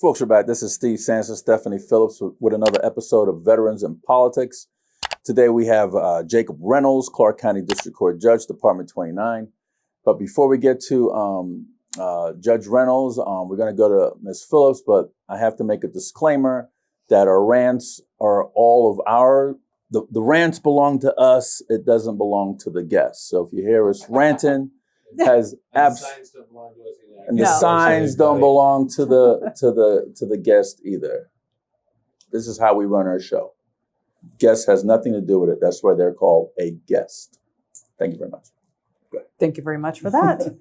Folks, we're back. This is Steve Sanson, Stephanie Phillips with another episode of Veterans in Politics. Today we have Jacob Reynolds, Clark County District Court Judge, Department 29. But before we get to Judge Reynolds, we're going to go to Ms. Phillips, but I have to make a disclaimer that our rants are all of the rants belong to us. It doesn't belong to the guests. So if you hear us ranting, and the signs don't belong to the guest either. This is how we run our show. Guest has nothing to do with it. That's why they're called a guest. Thank you very much. Thank you very much for that.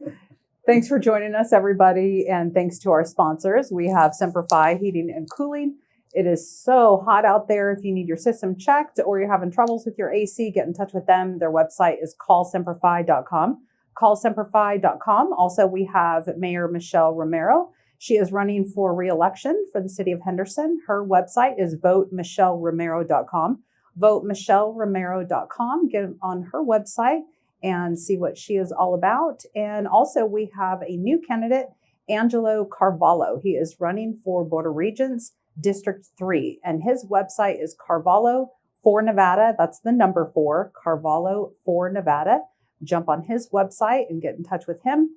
Thanks for joining us, everybody. And thanks to our sponsors. We have Semper Fi Heating and Cooling. It is so hot out there. If you need your system checked or you're having troubles with your AC, get in touch with them. Their website is callsemperfi.com. Callsemperfi.com. Also, we have Mayor Michelle Romero. She is running for re-election for the city of Henderson. Her website is votemichelleromero.com. Votemichelleromero.com. Get on her website and see what she is all about. And also, we have a new candidate, Angelo Carvalho. He is running for Board of Regents, District 3. And his website is Carvalho for Nevada. That's the number 4, Carvalho for Nevada. Jump on his website and get in touch with him.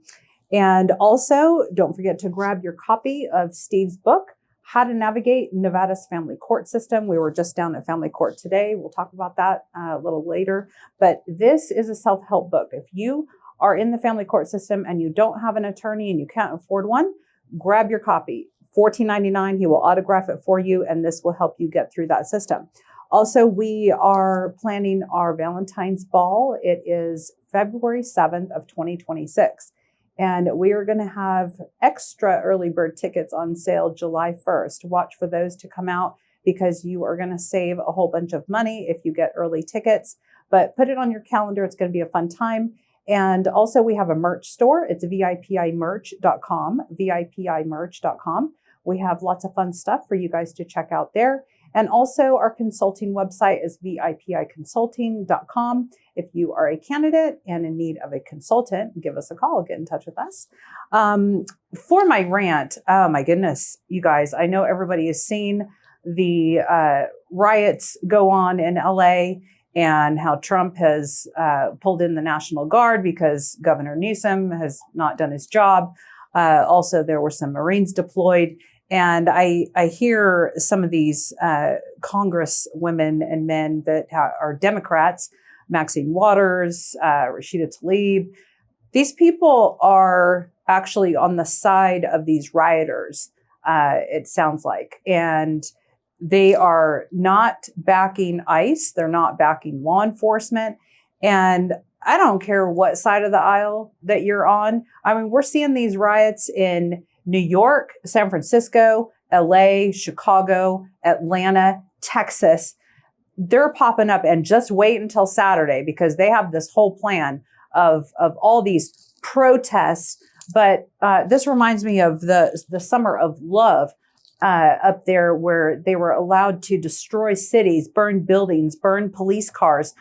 And also, don't forget to grab your copy of Steve's book, How to Navigate Nevada's Family Court System. We were just down at Family Court today. We'll talk about that a little later. But this is a self-help book. If you are in the family court system and you don't have an attorney and you can't afford one, grab your copy. $14.99. He will autograph it for you, and this will help you get through that system. Also, we are planning our Valentine's Ball. It is February 7th of 2026. And we are going to have extra early bird tickets on sale July 1st. Watch for those to come out because you are going to save a whole bunch of money if you get early tickets. But put it on your calendar. It's going to be a fun time. And also, we have a merch store. It's vipimerch.com, vipimerch.com. We have lots of fun stuff for you guys to check out there. And also our consulting website is vipiconsulting.com. If you are a candidate and in need of a consultant, give us a call, get in touch with us. For my rant, oh my goodness, you guys, I know everybody has seen the riots go on in LA and how Trump has pulled in the National Guard because Governor Newsom has not done his job. Also, there were some Marines deployed. And I hear some of these Congress women and men that are Democrats, Maxine Waters, Rashida Tlaib. These people are actually on the side of these rioters, it sounds like. And they are not backing ICE. They're not backing law enforcement. And I don't care what side of the aisle that you're on. I mean, we're seeing these riots in New York, San Francisco, LA, Chicago, Atlanta, Texas. They're popping up, and just wait until Saturday because they have this whole plan of all these protests. But this reminds me of the Summer of Love up there where they were allowed to destroy cities, burn buildings, burn police cars.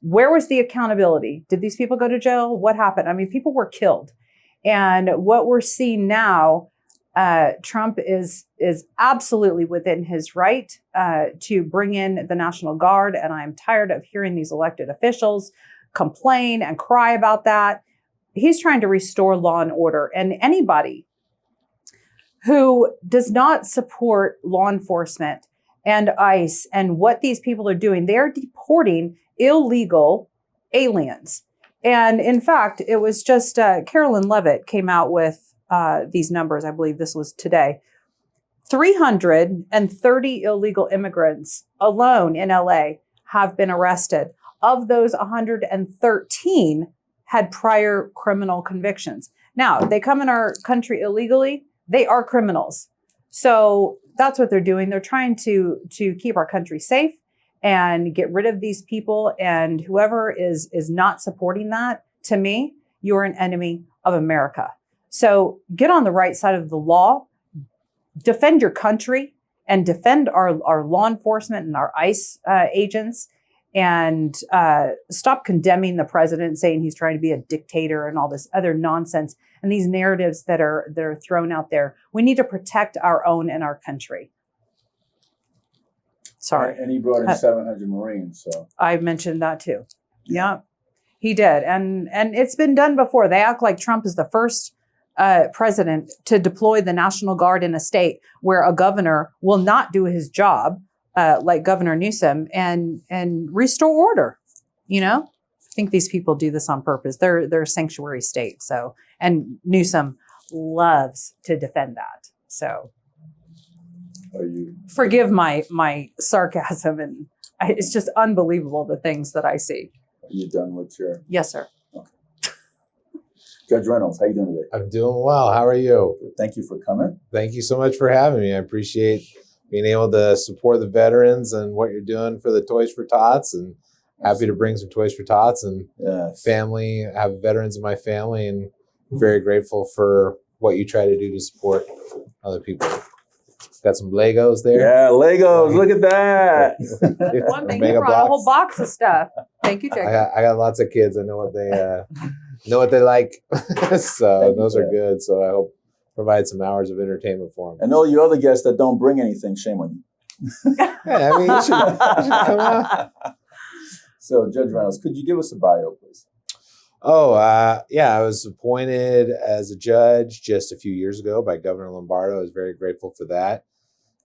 Where was the accountability? Did these people go to jail? What happened? I mean, people were killed. And what we're seeing now, Trump is absolutely within his right to bring in the National Guard. And I'm tired of hearing these elected officials complain and cry about that. He's trying to restore law and order. And anybody who does not support law enforcement and ICE and what these people are doing, they're deporting illegal aliens. And in fact, it was just Carolyn Levitt came out with these numbers. I believe this was today. 330 illegal immigrants alone in LA have been arrested. Of those, 113 had prior criminal convictions. Now, they come in our country illegally. They are criminals. So that's what they're doing. They're trying to keep our country safe and get rid of these people. And whoever is not supporting that, to me, you're an enemy of America. So get on the right side of the law, defend your country, and defend our law enforcement and our ICE agents. and stop condemning the president, saying he's trying to be a dictator and all this other nonsense and these narratives that are thrown out there. We need to protect our own and our country. Sorry. And he brought in 700 Marines. So I mentioned that too. Yeah, he did. And it's been done before. They act like Trump is the first president to deploy the National Guard in a state where a governor will not do his job, like Governor Newsom, and restore order. You know, I think these people do this on purpose. They're a sanctuary state. So, and Newsom loves to defend that. So forgive my sarcasm, and it's just unbelievable the things that I see. Are you done with your? Yes, sir. Okay. Judge Reynolds, how you doing today? I'm doing well. How are you? Thank you for coming. Thank you so much for having me. I appreciate being able to support the veterans and what you're doing for the Toys for Tots, and happy to bring some Toys for Tots and family. I have veterans in my family, and very grateful for what you try to do to support other people. Got some Legos there. Yeah, Legos. Look at that. That's one thing. You brought a whole box of stuff. Thank you, Jacob. I got lots of kids. I know what they like. So those are good. So I hope provide some hours of entertainment for them. And all you other guests that don't bring anything, shame on you. Yeah, I mean, you should come out. So, Judge Reynolds, could you give us a bio, please? Oh, yeah, I was appointed as a judge just a few years ago by Governor Lombardo. I was very grateful for that.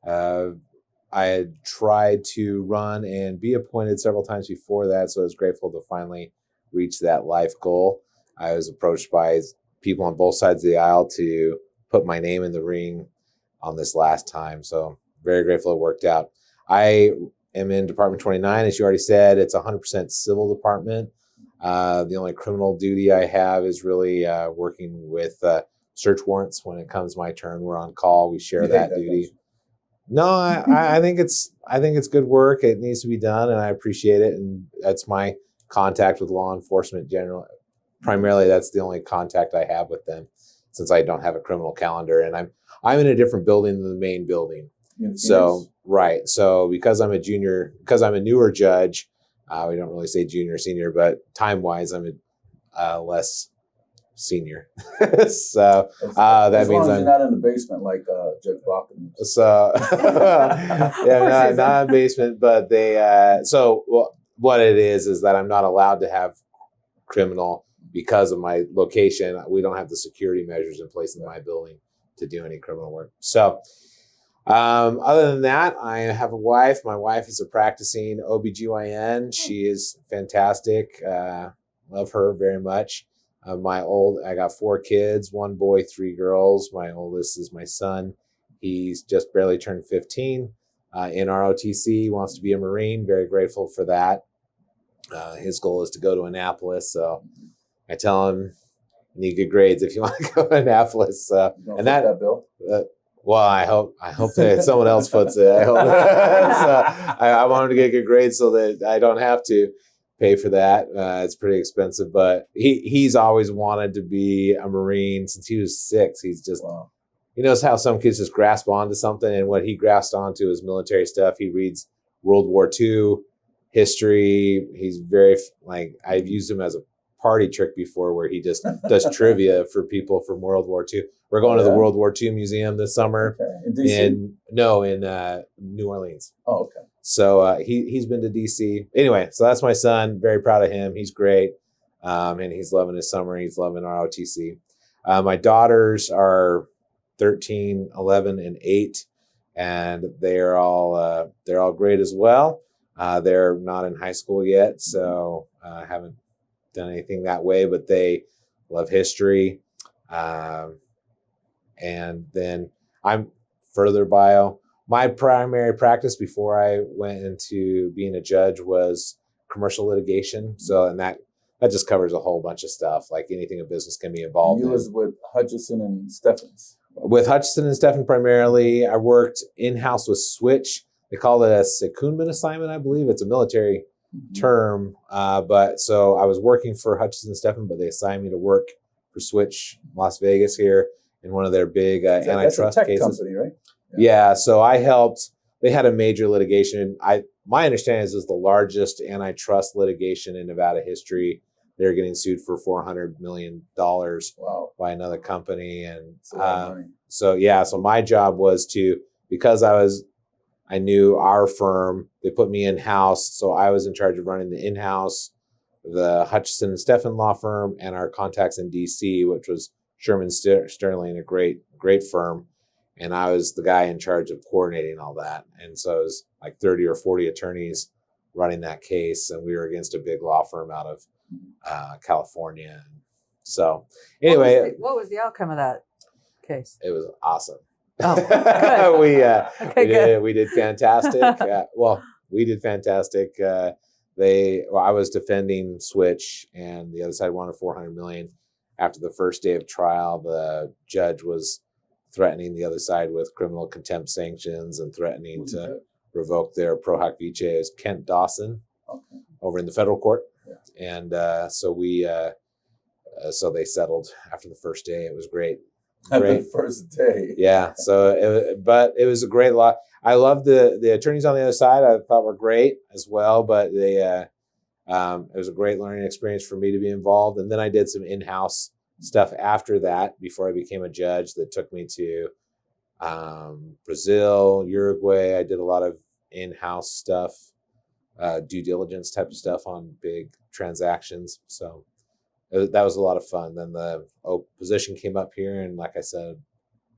I had tried to run and be appointed several times before that, so I was grateful to finally reach that life goal. I was approached by people on both sides of the aisle to put my name in the ring on this last time, so very grateful it worked out. I am in Department 29, as you already said. It's a 100% civil department. The only criminal duty I have is really working with search warrants. When it comes my turn, we're on call. We share that duty. No, I think it's good work. It needs to be done, and I appreciate it. And that's my contact with law enforcement generally. Primarily, that's the only contact I have with them, since I don't have a criminal calendar, and I'm in a different building than the main building. So right. So because I'm a newer judge. We don't really say junior, senior, but time-wise, I'm less senior. So that means you're not in the basement like Judge Bachman. So yeah, not in the basement, but they. What it is that I'm not allowed to have criminal because of my location. We don't have the security measures in place in my building to do any criminal work. So. Other than that, I have a wife. My wife is a practicing OBGYN. She is fantastic. Love her very much. I got 4 kids, 1 boy, 3 girls. My oldest is my son. He's just barely turned 15 in ROTC, wants to be a Marine. Very grateful for that. His goal is to go to Annapolis. So I tell him, you need good grades if you want to go to Annapolis. And that bill? Well, I hope that someone else puts it. I hope. So I want him to get good grades so that I don't have to pay for that. It's pretty expensive, but he's always wanted to be a Marine since he was 6. He's just, he knows how some kids just grasp onto something, and what he grasped onto is military stuff. He reads World War II history. He's very, I've used him as a party trick before, where he just does trivia for people from World War II. We're going to the World War II Museum this summer. Okay. In D.C.? In New Orleans. Oh, okay. So he's been to D.C. Anyway, so that's my son. Very proud of him. He's great. And he's loving his summer. He's loving ROTC. My daughters are 13, 11, and 8. And they're all great as well. They're not in high school yet, so haven't done anything that way, but they love history. And then I'm further bio. My primary practice before I went into being a judge was commercial litigation. So, and that just covers a whole bunch of stuff, like anything a business can be involved in. You was with Hutchison and Steffens. With Hutchison and Steffen primarily. I worked in-house with Switch. They call it a secondment assignment, I believe. It's a military term. But so I was working for Hutchison and Steffen, but they assigned me to work for Switch Las Vegas here in one of their big antitrust that's a tech cases. company, right? Yeah. So I helped. They had a major litigation. my understanding is the largest antitrust litigation in Nevada history. They're getting sued for $400 million Wow. by another company. And That's a lot of money. so my job was because I knew our firm, they put me in-house. So I was in charge of running the in-house, the Hutchison and Steffen law firm, and our contacts in DC, which was Sherman Sterling, a great firm. And I was the guy in charge of coordinating all that. And so it was like 30 or 40 attorneys running that case. And we were against a big law firm out of California. So anyway, What was the outcome of that case? it was awesome. Oh, good. We did fantastic. We did fantastic. I was defending Switch, and the other side wanted $400 million. After the first day of trial, the judge was threatening the other side with criminal contempt sanctions and threatening to revoke their pro hac vice. Kent Dawson, over in the federal court. Yeah. And so they settled after the first day. It was great. After the first day. Yeah. So it was a great lot. I loved the attorneys on the other side. I thought were great as well, but it was a great learning experience for me to be involved. And then I did some in-house stuff after that before I became a judge that took me to Brazil, Uruguay. I did a lot of in-house stuff, due diligence type of stuff on big transactions. So that was a lot of fun. Then the position came up here, and like I said,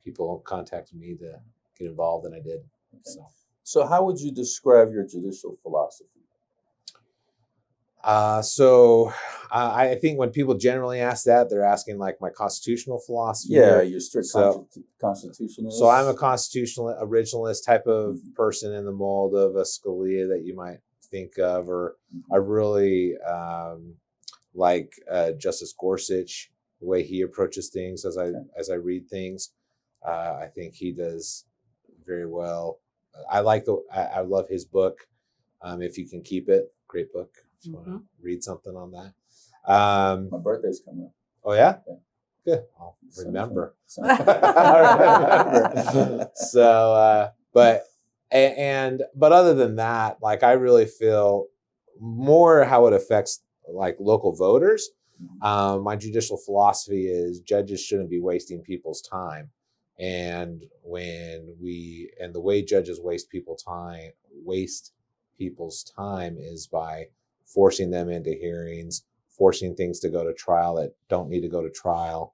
people contacted me to get involved, and I did. So how would you describe your judicial philosophy? I think when people generally ask that, they're asking like my constitutional philosophy. Yeah, you're strict constitutionalist. So I'm a constitutional originalist type of person in the mold of a Scalia that you might think of, or I really like Justice Gorsuch, the way he approaches things as I read things. I think he does very well. I love his book. If you can keep it, great book. If you want to read something on that. My birthday's coming up. Oh yeah? Good. I'll remember. So, but other than that, like I really feel more how it affects like local voters. My judicial philosophy is judges shouldn't be wasting people's time. And the way judges waste people's time is by forcing them into hearings, forcing things to go to trial that don't need to go to trial.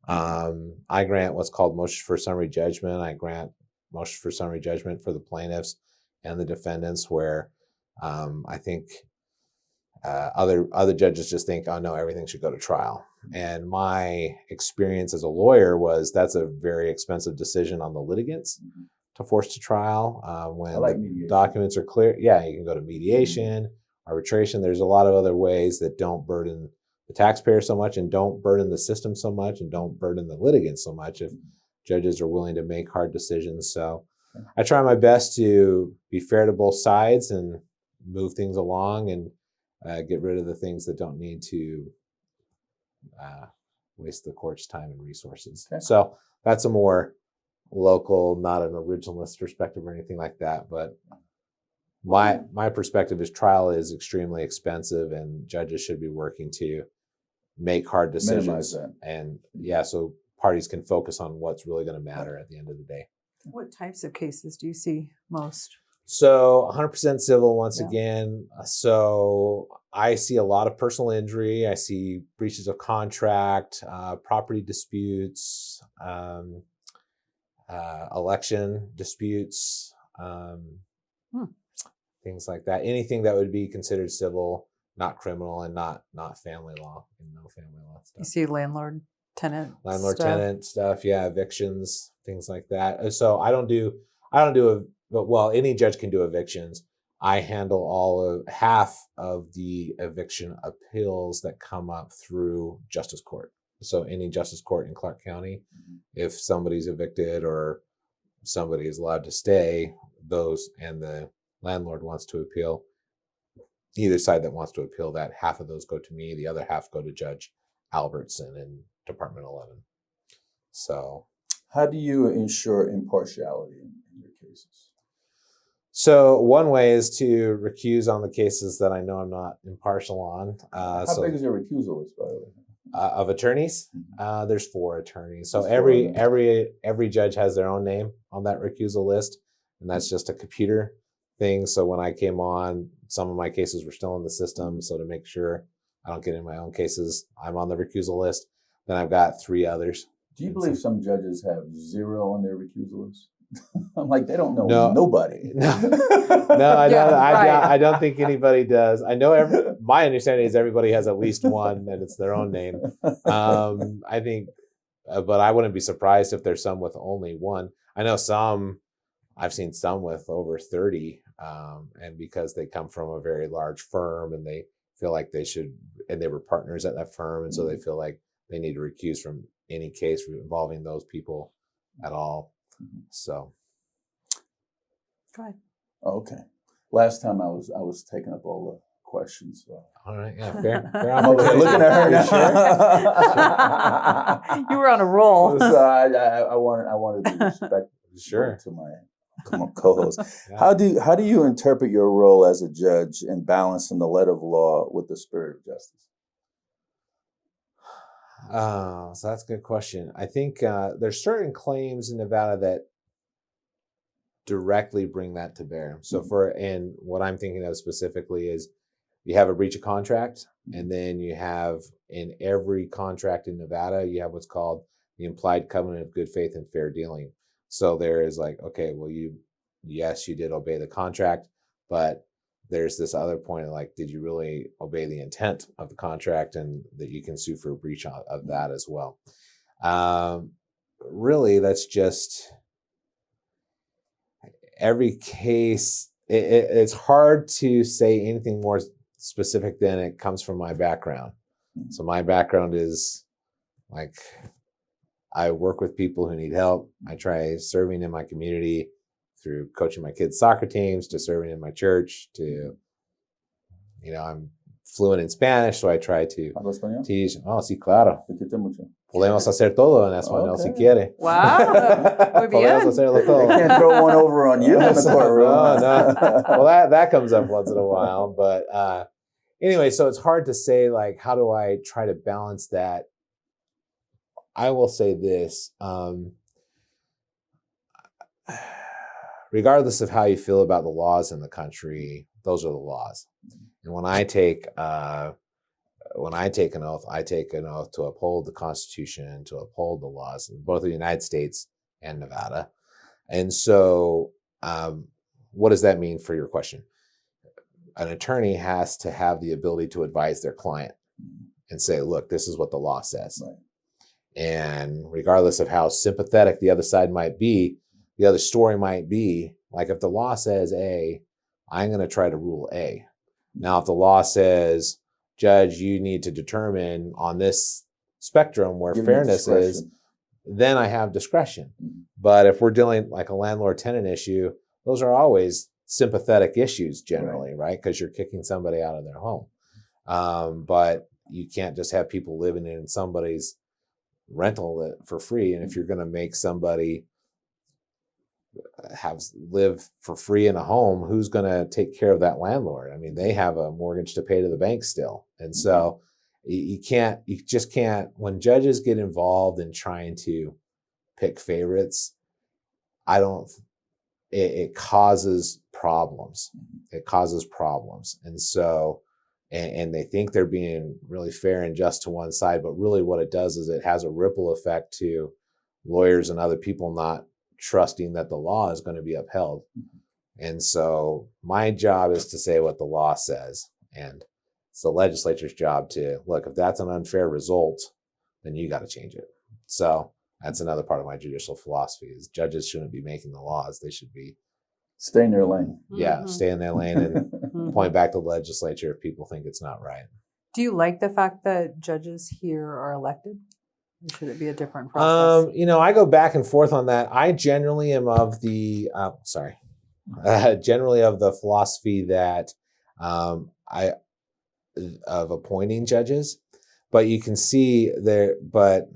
I grant what's called motions for summary judgment. I grant motions for summary judgment for the plaintiffs and the defendants, where I think other judges just think, oh no, everything should go to trial. And my experience as a lawyer was that's a very expensive decision on the litigants to force to trial. When the documents are clear, you can go to mediation, arbitration. There's a lot of other ways that don't burden the taxpayer so much and don't burden the system so much and don't burden the litigants so much if judges are willing to make hard decisions. So I try my best to be fair to both sides and move things along and get rid of the things that don't need to waste the court's time and resources. Okay. So that's a more local, not an originalist perspective or anything like that. But my perspective is trial is extremely expensive and judges should be working to make hard decisions. And so parties can focus on what's really going to matter at the end of the day. What types of cases do you see most? So 100% civil once again. So I see a lot of personal injury. I see breaches of contract, property disputes, election disputes, things like that. Anything that would be considered civil, not criminal, and not family law. No family law stuff. You see landlord tenant stuff. Yeah, evictions, things like that. So any judge can do evictions. I handle half of the eviction appeals that come up through justice court. So any justice court in Clark County, if somebody's evicted or somebody is allowed to stay, and the landlord wants to appeal, either side that wants to appeal that, half of those go to me, the other half go to Judge Albertson in Department 11. So how do you ensure impartiality in your cases? So one way is to recuse on the cases that I know I'm not impartial on. How big is your recusal list, by the way? Of attorneys, there's 4 attorneys. So There's 4 of them. every judge has their own name on that recusal list, and that's just a computer thing. So when I came on, some of my cases were still in the system. So to make sure I don't get in my own cases, I'm on the recusal list. Then I've got 3 others. Do you believe some judges have 0 on their recusal list? I'm like, they don't know No. nobody. No, I Yeah, don't. right. I don't think anybody does. I know. My understanding is everybody has at least one, and it's their own name. I think, but I wouldn't be surprised if there's some with only one. I know some. I've seen some with over 30, and because they come from a very large firm, and they feel like they should, and they were partners at that firm, and so they feel like they need to recuse from any case involving those people at all. So, Go ahead. Okay. Last time I was taking up all the questions. So. all right, yeah, fair. I'm over here looking at her. You You were on a roll. So I wanted to be respectful Sure. to my co-host. Yeah. How do you interpret your role as a judge in balancing the letter of law with the spirit of justice? So that's a good question. I think there's certain claims in Nevada that directly bring that to bear. So and what I'm thinking of specifically is you have a breach of contract, and then you have in every contract in Nevada, you have what's called the implied covenant of good faith and fair dealing. So there is like, okay, well, yes, you did obey the contract, but there's this other point of like, did you really obey the intent of the contract, and that you can sue for a breach of that as well. Really, that's just every case. It's hard to say anything more specific than it comes from my background. So my background is like, I work with people who need help. I try serving in my community through coaching my kids' soccer teams, to serving in my church, to, I'm fluent in Spanish, so I try to ¿Habla español? teach. Oh, sí, claro. Repite mucho. Podemos hacer todo en español si Okay. quiere. Wow. Muy Podemos bien. hacerlo They todo. can't throw one over on you in the courtroom. No. Well, that comes up once in a while, but anyway, so it's hard to say, like, how do I try to balance that? I will say this, regardless of how you feel about the laws in the country, those are the laws. And when I take an oath, I take an oath to uphold the Constitution, to uphold the laws in both the United States and Nevada. And so, what does that mean for your question? An attorney has to have the ability to advise their client and say, look, this is what the law says. Right. And regardless of how sympathetic the other side might be, the other story might be, like, if the law says A, I'm going to try to rule A. Now, if the law says, Judge, you need to determine on this spectrum where Give me fairness is, discretion. then I have discretion. But if we're dealing like a landlord-tenant issue, those are always sympathetic issues generally, right? Because you're kicking somebody out of their home. But you can't just have people living in somebody's rental for free. And if you're going to make somebody live for free in a home, who's going to take care of that landlord? I mean, they have a mortgage to pay to the bank still. And so you just can't, when judges get involved in trying to pick favorites, it causes problems. It causes problems. And so, and they think they're being really fair and just to one side, but really what it does is it has a ripple effect to lawyers and other people not trusting that the law is going to be upheld. And so my job is to say what the law says. And it's the legislature's job to look, if that's an unfair result, then you got to change it. So that's another part of my judicial philosophy is judges shouldn't be making the laws. They should be, Stay in their lane. stay in their lane and point back to the legislature if people think it's not right. Do you like the fact that judges here are elected? Or should it be a different process? I go back and forth on that. I generally am of the philosophy that of appointing judges, but you can see there. But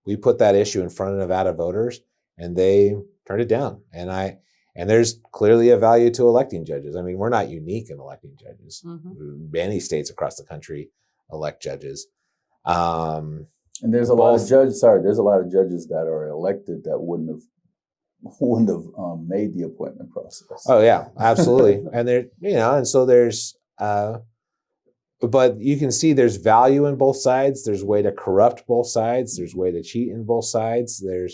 we put that issue in front of Nevada voters, and they turned it down. And And there's clearly a value to electing judges. I mean, we're not unique in electing judges. Mhm. Many states across the country elect judges. And there's a lot of judges. Sorry, there's a lot of judges that are elected that wouldn't have made the appointment process. Oh yeah, absolutely. And there, and so there's, but you can see there's value in both sides. There's way to corrupt both sides. There's way to cheat in both sides. You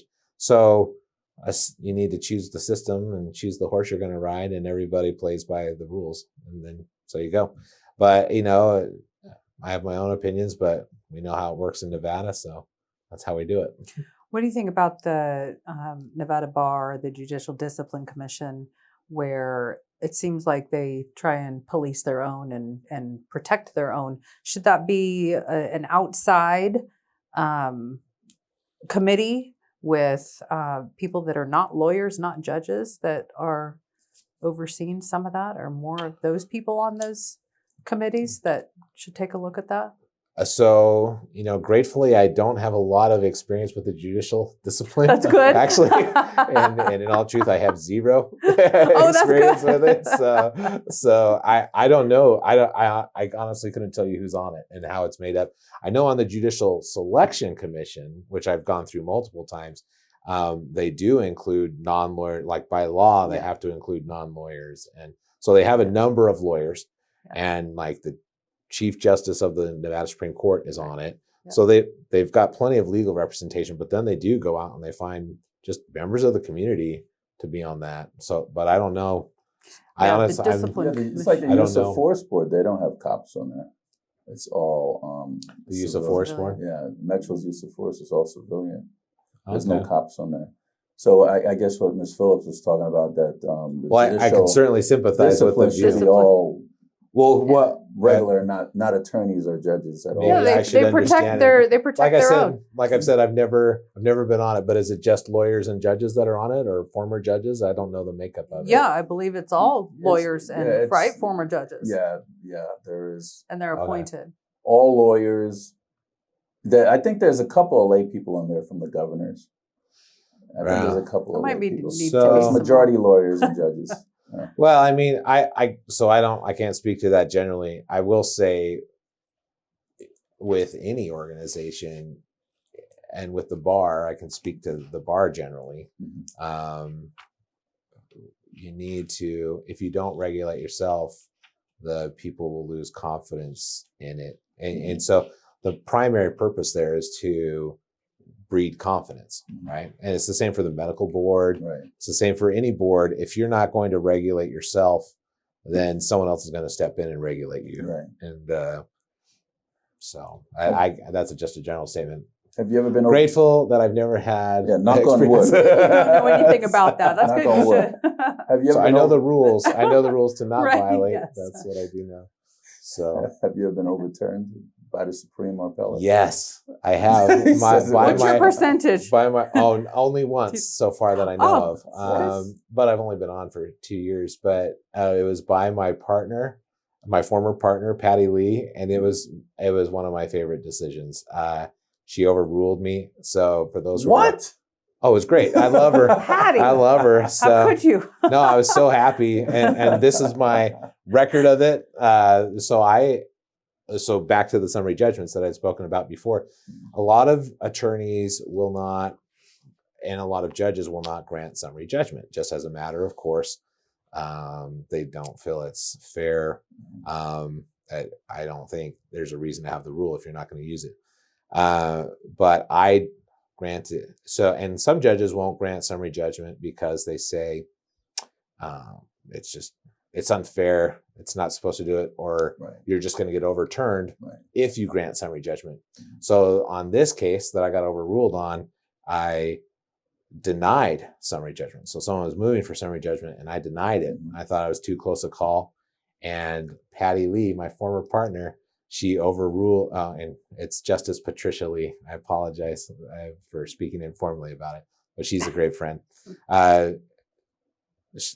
need to choose the system and choose the horse you're going to ride, and everybody plays by the rules. And then, so you go. But, I have my own opinions, but we know how it works in Nevada. So that's how we do it. What do you think about the Nevada Bar, the Judicial Discipline Commission, where it seems like they try and police their own and protect their own? Should that be an outside committee with people that are not lawyers, not judges, that are overseeing some of that, or more of those people on those committees that should take a look at that? So, gratefully, I don't have a lot of experience with the judicial discipline. That's good. Actually, and in all truth, I have zero Oh, experience that's good. with it. So I don't know. I honestly couldn't tell you who's on it and how it's made up. I know on the Judicial Selection Commission, which I've gone through multiple times, they do include non-lawyer, like by law, they have to include non-lawyers. And so they have a number of lawyers, and like the Chief Justice of the Nevada Supreme Court is on it. Yeah. So they've got plenty of legal representation, but then they do go out and they find just members of the community to be on that. So, but I don't know. The discipline It's like the I don't use know. of force board. They don't have cops on there. It's all The use of civil- force Civilian. for. Yeah, Metro's use of force is all civilian. There's no Okay. cops on there. So I guess what Ms. Phillips was talking about, that the Well, I can judicial certainly sympathize with the discipline should be view. all Well, what regular, not attorneys or judges at all. Maybe Yeah, I they should protect understand their it. they protect like I their said, own. like I've said, I've never been on it. But is it just lawyers and judges that are on it, or former judges? I don't know the makeup of it. Yeah, I believe it's all It's- lawyers and yeah, it's- former judges. Yeah, there is And they're Okay. appointed. all lawyers. I think there's a couple of lay people on there from the governors. I think there's a couple It of might lay be people. need So- to be It's some- majority lawyers and judges. Well, I mean, I can't speak to that generally. I will say, with any organization and with the bar, I can speak to the bar generally. Mhm. You need to, if you don't regulate yourself, the people will lose confidence in it. And so the primary purpose there is to breed confidence, right? And it's the same for the medical board. Right. It's the same for any board. If you're not going to regulate yourself, then someone else is going to step in and regulate you. Right. And so I that's just a general statement. Have you ever been Grateful that I've never had. Yeah, knock on experience. wood. You don't know anything about that. That's Knock good. on You wood. should. Have you ever So I been know the over- rules. I know the rules to not Right, violate. yes. That's what I do know. So Have you ever been overturned by the Supreme or appellate? yes, I have. He says it. What's your percentage? By my own, only once so far that I know Oh, of. But I've only been on for 2 years. But it was by my partner, my former partner, Patty Lee, and it was one of my favorite decisions. She overruled me. So for those who What? oh, it was great. I love her. Patty. I love her. So How could you? no, I was so happy, and this is my record of it. So back to the summary judgments that I'd spoken about before. A lot of attorneys will not, and a lot of judges will not grant summary judgment, just as a matter of course. They don't feel it's fair. I don't think there's a reason to have the rule if you're not going to use it. But I grant it. So, and some judges won't grant summary judgment because they say it's unfair. It's not supposed to do it, or Right. you're just going to get overturned Right. if you grant summary judgment. Mhm. So on this case that I got overruled on, I denied summary judgment. So someone was moving for summary judgment and I denied it. Mhm. I thought I was too close a call. And Patty Lee, my former partner, she overruled, and it's Justice Patricia Lee. I apologize for speaking informally about it, but she's a great friend.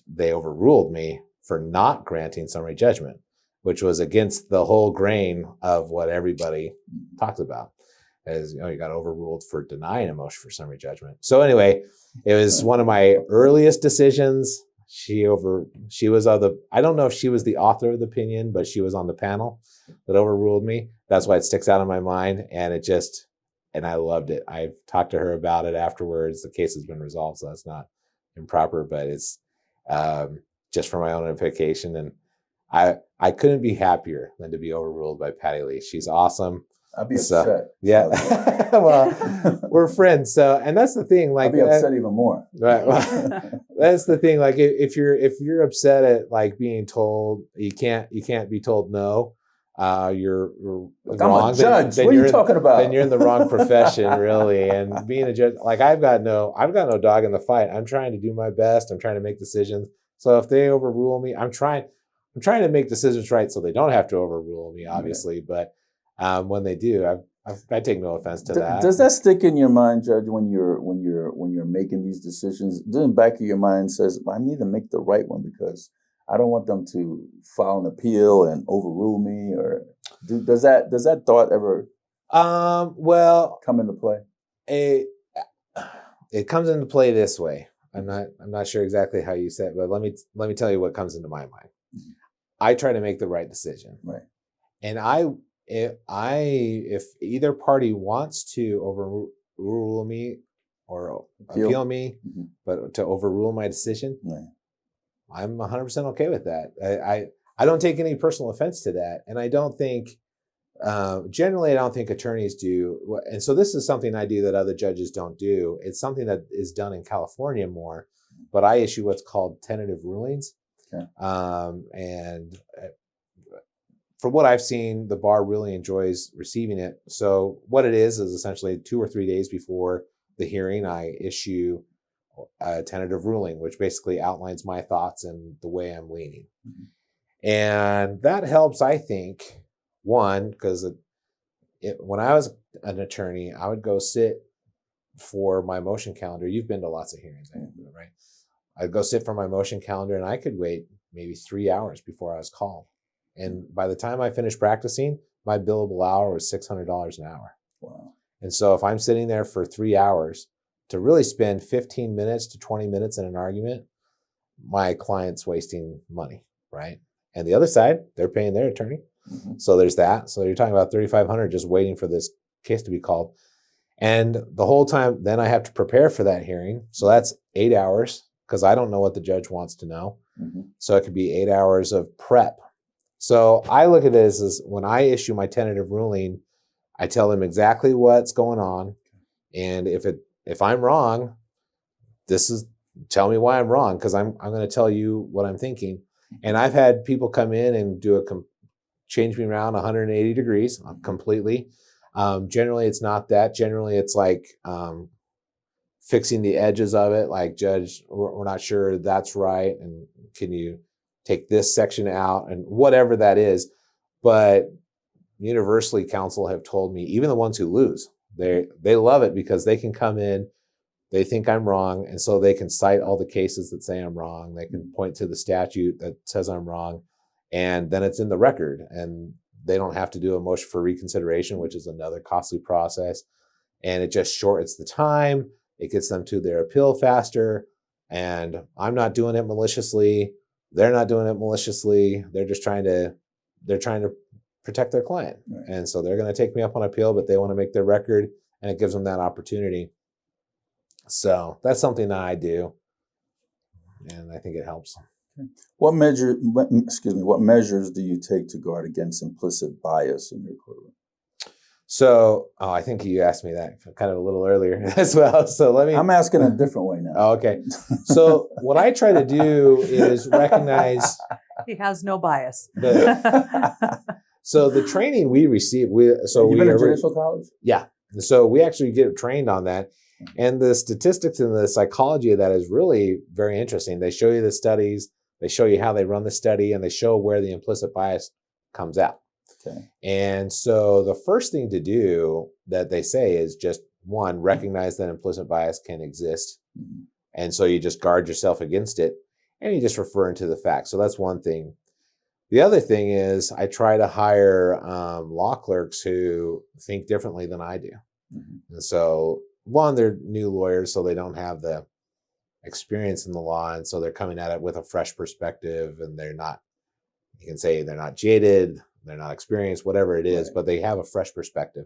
They overruled me for not granting summary judgment, which was against the whole grain of what everybody talked about. As you know, you got overruled for denying a motion for summary judgment. So anyway, it was one of my earliest decisions. she was I don't know if she was the author of the opinion, but she was on the panel that overruled me. That's why it sticks out in my mind. And and I loved it. I've talked to her about it afterwards. The case has been resolved, so that's not improper, but it's just for my own edification. And I couldn't be happier than to be overruled by Patty Lee. She's awesome. I'd be upset. Yeah. Well, we're friends. So, and that's the thing. Like, I'd be upset even more. Right. Well, that's the thing. Like, if you're upset at like being told you can't be told no, you're I'm wrong. a judge. Then what are you you're talking about? Then you're in the wrong profession, really. And being a judge, like I've got no dog in the fight. I'm trying to do my best. I'm trying to make decisions. So if they overrule me, I'm trying to make decisions right so they don't have to overrule me, obviously. Right. But when they do, I take no offense to that. Does that stick in your mind, Judge, when you're making these decisions? In the back of your mind says, I need to make the right one because I don't want them to file an appeal and overrule me, or does that thought ever come into play? It comes into play this way. I'm not sure exactly how you said it, but let me tell you what comes into my mind. Mm-hmm. I try to make the right decision. Right. And if either party wants to overrule me or appeal me, mm-hmm. but to overrule my decision, right. I'm 100% okay with that. I don't take any personal offense to that. And I don't think, generally, I don't think attorneys do. And so this is something I do that other judges don't do. It's something that is done in California more, but I issue what's called tentative rulings. Okay. And from what I've seen, the bar really enjoys receiving it. So what it is essentially 2 or 3 days before the hearing, I issue a tentative ruling, which basically outlines my thoughts and the way I'm leaning. Mm-hmm. And that helps, I think, one, because when I was an attorney, I would go sit for my motion calendar. You've been to lots of hearings, right? I'd go sit for my motion calendar and I could wait maybe 3 hours before I was called. And by the time I finished practicing, my billable hour was $600 an hour. Wow. And so if I'm sitting there for 3 hours to really spend 15 minutes to 20 minutes in an argument, my client's wasting money, right? And the other side, they're paying their attorney. Mm-hmm. So there's that. So you're talking about $3,500 just waiting for this case to be called. And the whole time, then I have to prepare for that hearing. So that's 8 hours because I don't know what the judge wants to know. Mm-hmm. So it could be 8 hours of prep. So I look at it as when I issue my tentative ruling, I tell them exactly what's going on. And if I'm wrong, tell me why I'm wrong, because I'm going to tell you what I'm thinking. And I've had people come in and change me around 180 degrees completely. Generally, it's not that. Generally, it's like fixing the edges of it. Like, Judge, we're not sure that's right. And can you take this section out and whatever that is. But universally, counsel have told me, even the ones who lose, they love it because they can come in, they think I'm wrong, and so they can cite all the cases that say I'm wrong. They can point to the statute that says I'm wrong, and then it's in the record, and they don't have to do a motion for reconsideration, which is another costly process. And it just shortens the time. It gets them to their appeal faster, and I'm not doing it maliciously. They're not doing it maliciously. They're just trying to protect their client. Right. And so they're going to take me up on appeal, but they want to make their record, and it gives them that opportunity. So that's something that I do, and I think it helps. What measures do you take to guard against implicit bias in your courtroom? So, I think you asked me that kind of a little earlier as well. So I'm asking a different way now. Oh, okay. So what I try to do is recognize he has no bias. So the training we receive, you've been in judicial college? Yeah. So we actually get trained on that. And the statistics and the psychology of that is really very interesting. They show you the studies, they show you how they run the study, and they show where the implicit bias comes out. Okay. And so the first thing to do that they say is just, one, recognize that implicit bias can exist. Mm-hmm. And so you just guard yourself against it, and you just refer into the facts. So that's one thing. The other thing is I try to hire law clerks who think differently than I do. Mm-hmm. And so, one, they're new lawyers, so they don't have the experience in the law, and so they're coming at it with a fresh perspective, and they're not, you can say they're not jaded, they're not experienced, whatever it is, Right. but they have a fresh perspective.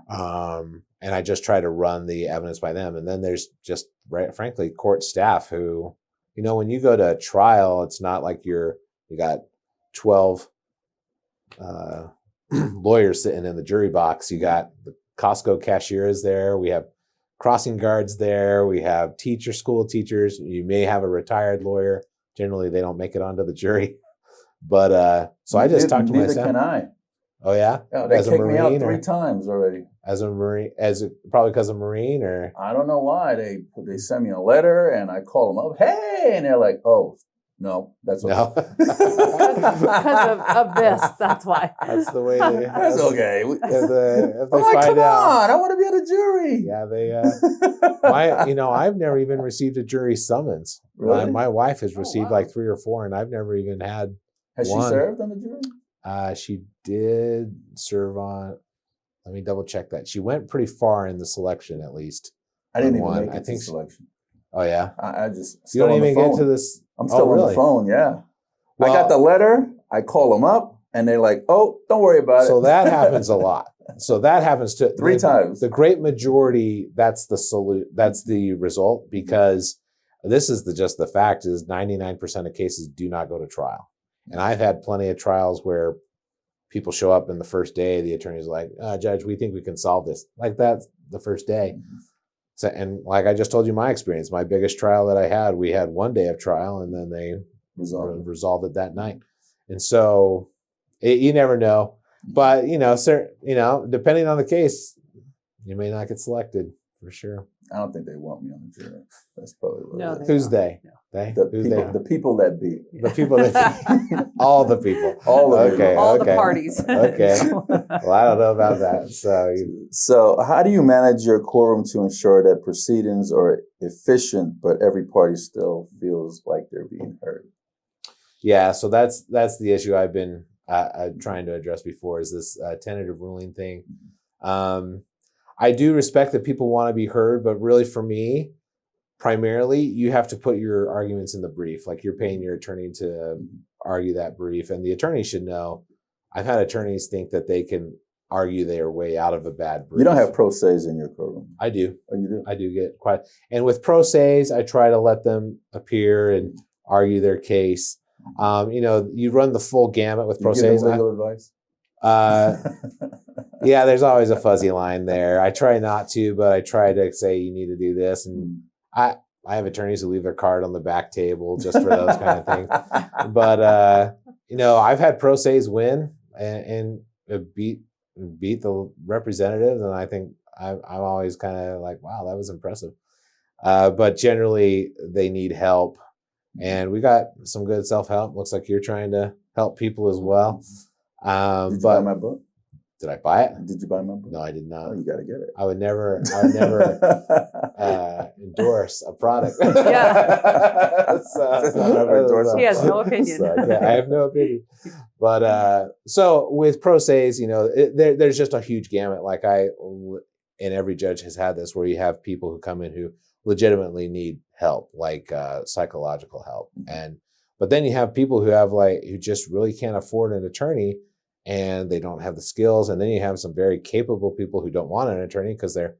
And I just try to run the evidence by them. And then there's just, right, frankly, court staff who, when you go to a trial, it's not like you got 12 lawyers sitting in the jury box. You got the Costco cashier is there. We have crossing guards there. We have school teachers. You may have a retired lawyer. Generally, they don't make it onto the jury. But so I just talked to Neither myself. can I. Oh yeah, They as a kicked me out Marine, 3 times already. as a Marine, probably because of Marine, or I don't know why. They sent me a letter, and I call them up. Hey, and they're like, "Oh, no, that's okay." no. Because of this, that's why. That's the way they. That's okay. If they I'm like, find come out, on, I want to be on the jury. yeah, they. I've never even received a jury summons. Really? My wife has Oh, received wow. like 3 or 4, and I've never even had. Has she one. served on the jury? She did serve on. Let me double check that. She went pretty far in the selection, at least. I didn't even One. make it I to think selection. Oh yeah. I just You still don't on the even phone. get to this. I'm still Oh, on really? the phone. Yeah. I Well, got the letter. I call them up, and they're like, "Oh, don't worry about So it." that happens a lot. So that happens to 3 times. The great majority. That's the result, because this is just the fact is 99% of cases do not go to trial. And I've had plenty of trials where people show up in the first day, the attorney's like, "Judge, we think we can solve this." Like that's the first day. So, and like I just told you my experience, my biggest trial that I had, we had 1 day of trial, and then they resolved it that night. And so you never know, but depending on the case, you may not get selected for sure. I don't think they want me on the jury. That's probably what No, it is. they Who's don't. they? No. They? The people that be. The people that all the people. All of Okay. them. All the parties. Okay. Well, I don't know about that. So how do you manage your quorum to ensure that proceedings are efficient, but every party still feels like they're being heard? Yeah, so that's the issue I've been trying to address before, is this tentative ruling thing. I do respect that people want to be heard, but really for me, primarily, you have to put your arguments in the brief. Like, you're paying your attorney to argue that brief, and the attorney should know. I've had attorneys think that they can argue their way out of a bad brief. You don't have pro se's in your courtroom. I do. Oh, you do? I do get quite. And with pro se's, I try to let them appear and argue their case. You run the full gamut with pro You give them se's. legal advice? Yeah, there's always a fuzzy line there. I try not to, but I try to say you need to do this. And I have attorneys who leave their card on the back table just for those kind of things. But I've had pro se's win and beat the representatives, and I think I'm always kind of like, wow, that was impressive. But generally, they need help, and we got some good self-help. Looks like you're trying to help people as well. Did you buy my book? Did I buy it? Did you buy my book? No, I did not. Oh, you got to get it. I would never endorse a product. Yeah. So He has no opinion. I have no opinion. But so with pro se's, there's just a huge gamut. Like and every judge has had this, where you have people who come in who legitimately need help, like psychological help, but then you have people who just really can't afford an attorney, and they don't have the skills. And then you have some very capable people who don't want an attorney because they're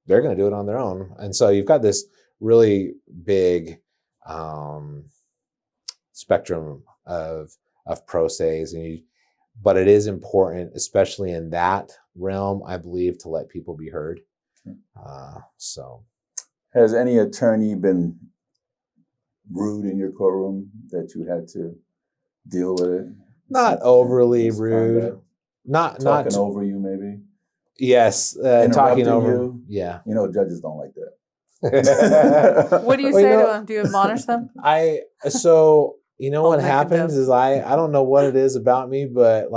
going to do it on their own. And so you've got this really big spectrum of pro se's, but it is important, especially in that realm, I believe, to let people be heard. So, has any attorney been rude in your courtroom that you had to deal with it? Not overly rude. Not talking over you, maybe. Yes, Interrupting talking over you. Yeah. Judges don't like that. What do you say to them? Do you admonish them? what Make happens them. is I don't know what it is about me, but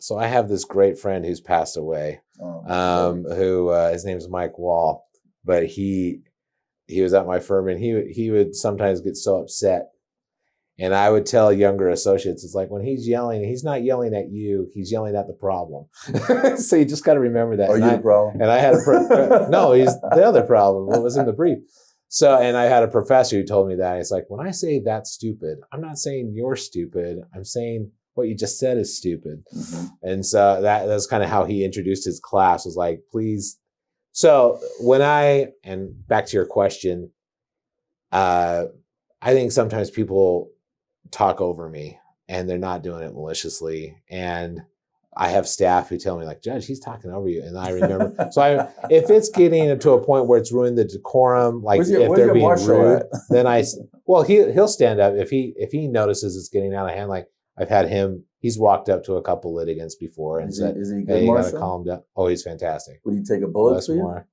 so I have this great friend who's passed away, who his name's Mike Wall, but he was at my firm, and he would sometimes get so upset, And I would tell younger associates, it's like when he's yelling, he's not yelling at you, he's yelling at the problem. So you just got to remember that. Are you the problem? And I had no, he's the other problem. What was in the brief? So, and I had a professor who told me that. It's like, when I say that's stupid, I'm not saying you're stupid. I'm saying what you just said is stupid. Mm-hmm. And so that's kind of how he introduced his class, was like, please. So and back to your question, I think sometimes people talk over me and they're not doing it maliciously. And I have staff who tell me, like, Judge, he's talking over you. And I remember, if it's getting to a point where it's ruined the decorum, like if they're being rude, then he'll stand up if he notices it's getting out of hand. Like I've had him, he's walked up to a couple litigants before and said, is he good, hey, you Marshall? gotta calm down. Oh, he's fantastic. Would he take a bullet for you? More.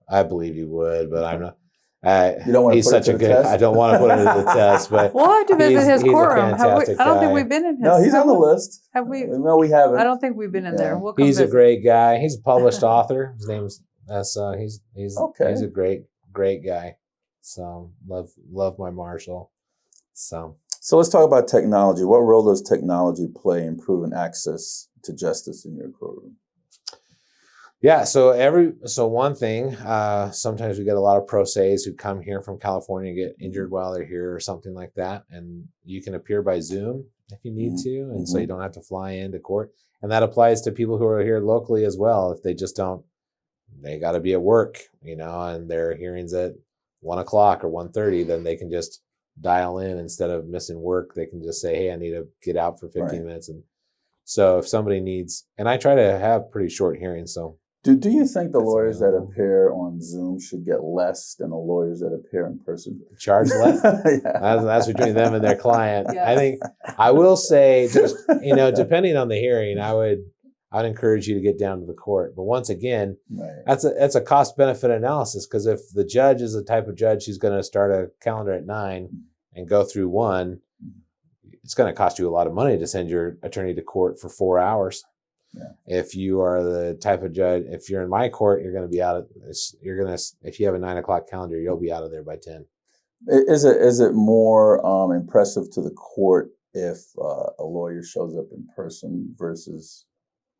I believe he would, but I'm not. You don't want to he's put such it a to good. the test? I don't want to put it to the test, but We'll have to visit his he's a courtroom. fantastic I don't think guy. we've been in his. No, he's on the list. Have we? No, we haven't. I don't think we've been in there. We'll come He's a visit. great guy. He's a published author. His name's he's Okay. He's a great guy. So love my Marshall. So let's talk about technology. What role does technology play in improving access to justice in your courtroom? yeah, so one thing, sometimes we get a lot of pro se's who come here from California and get injured while they're here or something like that, and you can appear by Zoom if you need to, and so you don't have to fly into court. And that applies to people who are here locally as well. If they just don't, they got to be at work, and their hearing's at 1:00 or 1:30, then they can just dial in instead of missing work. They can just say, hey, I need to get out for 15 minutes. And so if somebody needs, and I try to have pretty short hearings, so. Do you think the lawyers that appear on Zoom should get less than the lawyers that appear in person? Charge less? Yeah. That's between them and their client. Yes. I think I will say, just depending on the hearing, I'd encourage you to get down to the court. But once again, that's a cost benefit analysis, because if the judge is the type of judge who's going to start a calendar at 9 and go through 1, it's going to cost you a lot of money to send your attorney to court for 4 hours. Yeah. If you are the type of judge, if you're in my court, you're going to be out. If you have a 9 o'clock calendar, you'll be out of there by 10. Is it more impressive to the court if a lawyer shows up in person versus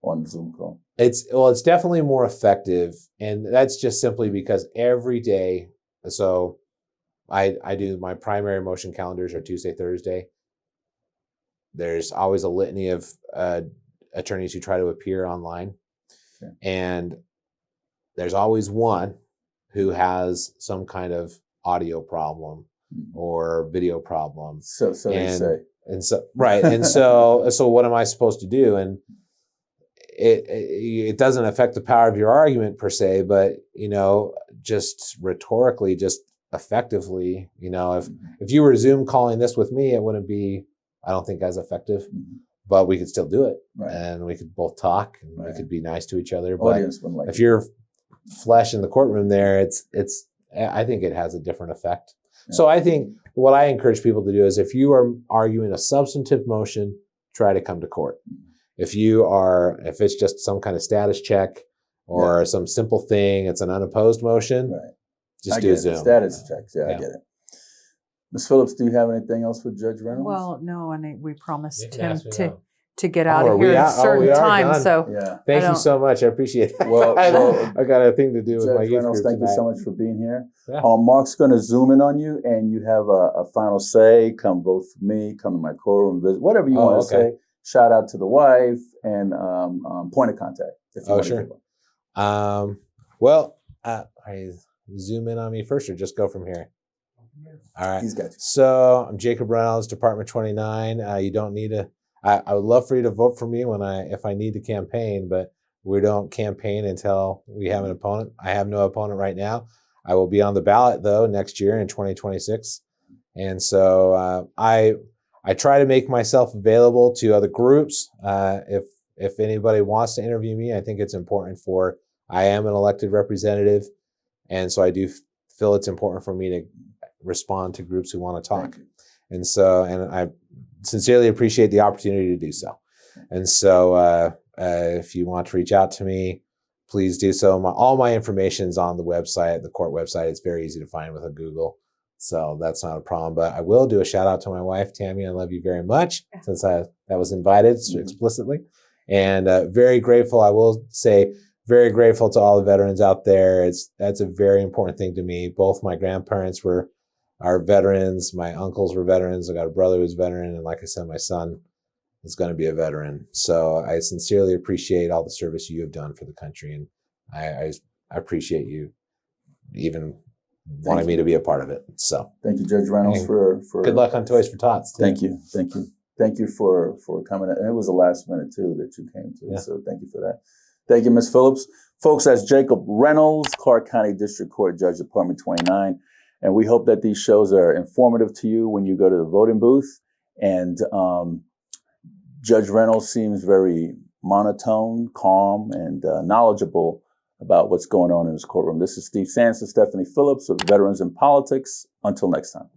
on Zoom call? It's definitely more effective, and that's just simply because every day. So, I do my primary motion calendars are Tuesday, Thursday. There's always a litany of attorneys who try to appear online. Okay. And there's always one who has some kind of audio problem or video problem. So they say. And so, right. And so what am I supposed to do? And it doesn't affect the power of your argument per se, but, just rhetorically, just effectively, if you were Zoom calling this with me, it wouldn't be, I don't think, as effective. But we could still do it, and we could both talk, and we could be nice to each other. But if you're flesh in the courtroom there, I think it has a different effect. Yeah. So I think what I encourage people to do is, if you are arguing a substantive motion, try to come to court. If it's just some kind of status check or some simple thing, it's an unopposed motion, just do Zoom. Status checks, I get it. Ms. Phillips, do you have anything else for Judge Reynolds? Well, no, and we promised him to get out of here at a certain time. Done. So thank you so much. I appreciate that. Well, I got a thing to do with Judge my youth Reynolds, group thank you so much for being here. Yeah. Mark's going to zoom in on you, and you have a final say. Come vote for me. Come to my courtroom. Visit, whatever you want to say. Shout out to the wife and point of contact. If you want to give one. Are you zoom in on me first, or just go from here? All right. He's got you. So I'm Jacob Reynolds, Department 29. You don't need to. I would love for you to vote for me if I need to campaign, but we don't campaign until we have an opponent. I have no opponent right now. I will be on the ballot though next year in 2026, and so I try to make myself available to other groups. If anybody wants to interview me, I think it's important I am an elected representative, and so I do feel it's important for me to respond to groups who want to talk. And I sincerely appreciate the opportunity to do so. And so if you want to reach out to me, please do so. All my information is on the website, the court website. It's very easy to find with a Google. So that's not a problem. But I will do a shout out to my wife, Tammy. I love you very much, since that was invited explicitly. And very grateful. I will say, very grateful to all the veterans out there. That's a very important thing to me. Both my grandparents are veterans. My uncles were veterans. I got a brother who's a veteran. And like I said, my son is going to be a veteran. So I sincerely appreciate all the service you have done for the country. And I appreciate you even wanting me to be a part of it. So thank you, Judge Reynolds, for good luck on Toys for Tots too. Thank you for coming. And it was the last minute too that you came to. Yeah. So thank you for that. Thank you, Ms. Phillips. Folks, that's Jacob Reynolds, Clark County District Court Judge, Department 29. And we hope that these shows are informative to you when you go to the voting booth. And Judge Reynolds seems very monotone, calm, and knowledgeable about what's going on in his courtroom. This is Steve Sands and Stephanie Phillips with Veterans in Politics. Until next time.